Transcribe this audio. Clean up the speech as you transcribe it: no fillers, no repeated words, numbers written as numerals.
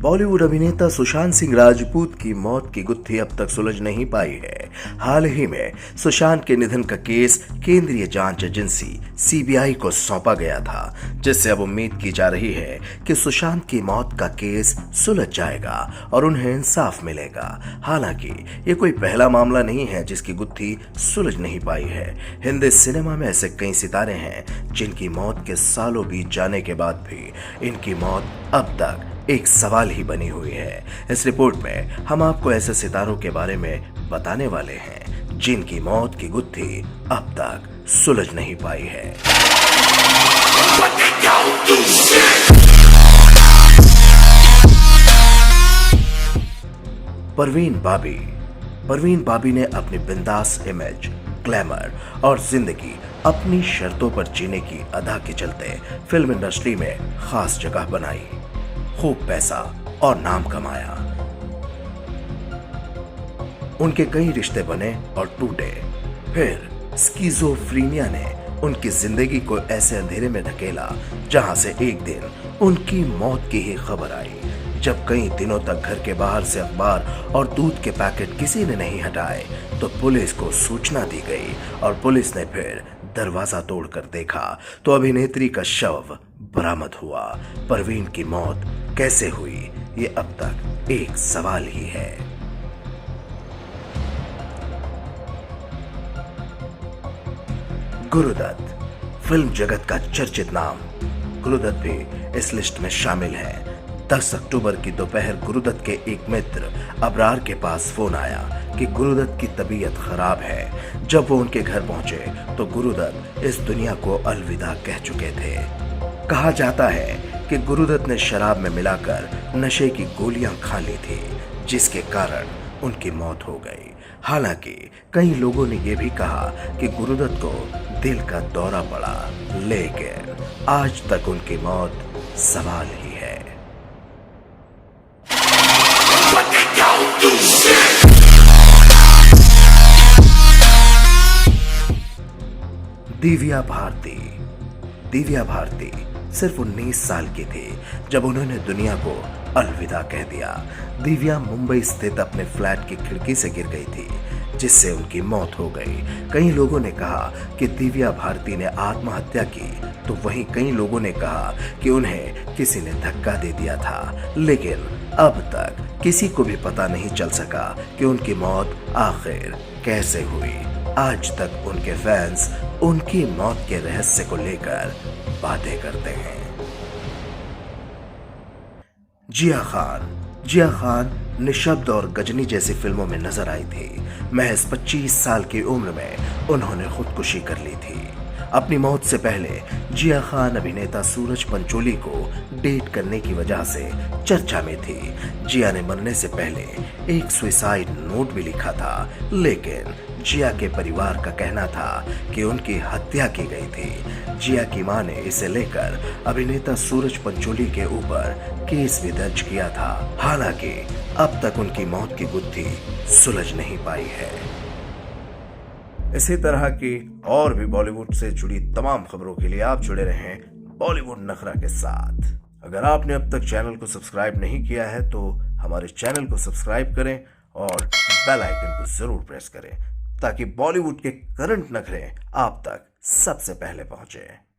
बॉलीवुड अभिनेता सुशांत सिंह राजपूत की मौत की गुत्थी अब तक सुलझ नहीं पाई है। हाल ही में सुशांत के निधन का केस केंद्रीय जांच एजेंसी सीबीआई को सौंपा गया था, जिससे अब उम्मीद की जा रही है कि सुशांत की मौत का केस सुलझ जाएगा और उन्हें इंसाफ मिलेगा। हालांकि ये कोई पहला मामला नहीं है जिसकी गुत्थी सुलझ नहीं पाई है। हिंदी सिनेमा में ऐसे कई सितारे हैं जिनकी मौत के सालों बीत जाने के बाद भी इनकी मौत अब तक एक सवाल ही बनी हुई है। इस रिपोर्ट में हम आपको ऐसे सितारों के बारे में बताने वाले हैं जिनकी मौत की गुत्थी अब तक सुलझ नहीं पाई है। परवीन बाबी ने अपनी बिंदास इमेज, ग्लैमर और जिंदगी अपनी शर्तों पर जीने की अदा के चलते फिल्म इंडस्ट्री में खास जगह बनाई, खूब पैसा और नाम कमाया। उनके कई रिश्ते बने और टूटे। फिर स्किज़ोफ्रीनिया ने उनकी जिंदगी को ऐसे अंधेरे में ढकेला जहां से एक दिन उनकी मौत की ही खबर आई। जब कई दिनों तक घर के बाहर से अखबार और दूध के पैकेट किसी ने नहीं हटाए तो पुलिस को सूचना दी गई और पुलिस ने फिर दरवाजा तोड़कर देखा तो अभिनेत्री का शव बरामद हुआ। परवीन की मौत कैसे हुई, ये अब तक एक सवाल ही है। गुरुदत्त फिल्म जगत का चर्चित नाम, गुरुदत्त भी इस लिस्ट में शामिल है। 10 अक्टूबर की दोपहर गुरुदत्त के एक मित्र अबरार के पास फोन आया कि गुरुदत्त की तबीयत खराब है। जब वो उनके घर पहुंचे तो गुरुदत्त इस दुनिया को अलविदा कह चुके थे। कहा जाता है कि गुरुदत्त ने शराब में मिलाकर नशे की गोलियां खा ली थी, जिसके कारण उनकी मौत हो गई। हालांकि कई लोगों ने यह भी कहा कि गुरुदत्त को दिल का दौरा पड़ा, लेकिन आज तक उनकी मौत सवाल ही है। दिव्या भारती सिर्फ 19 साल की थी जब उन्होंने दुनिया को अलविदा कह दिया। दिव्या मुंबई स्थित अपने फ्लैट की खिड़की से गिर गई थी, जिससे उनकी मौत हो गई। कई लोगों ने कहा कि दिव्या भारती ने आत्महत्या की, तो वहीं कई लोगों ने कहा कि उन्हें किसी ने धक्का दे दिया था। लेकिन अब तक किसी को भी पता नहीं चल सका कि उनकी मौत आखिर कैसे हुई। आज तक उनके फैंस उनकी मौत के रहस्य को लेकर बातें करते हैं। जिया खान निशब्द और गजनी जैसी फिल्मों में नजर आई थी। महज 25 साल की उम्र में उन्होंने खुदकुशी कर ली थी। अपनी मौत से पहले जिया खान अभिनेता सूरज पंचोली को डेट करने की वजह से चर्चा में थी। जिया ने मरने से पहले एक सुसाइड नोट भी लिखा था, लेकिन जिया के परिवार का कहना था कि उनकी हत्या की गई थी। जिया की मां ने इसे लेकर अभिनेता सूरज पंचोली के ऊपर केस भी दर्ज किया था। हालांकि अब तक उनकी मौत की गुत्थी सुलझ नहीं पाई है। इसी तरह की और भी बॉलीवुड से जुड़ी तमाम खबरों के लिए आप जुड़े रहें बॉलीवुड नखरा के साथ। अगर आपने अब तक चैनल को सब्सक्राइब नहीं किया है तो हमारे चैनल को सब्सक्राइब करें और बेल आइकन को जरूर प्रेस करें ताकि बॉलीवुड के करंट नखरे आप तक सबसे पहले पहुंचे।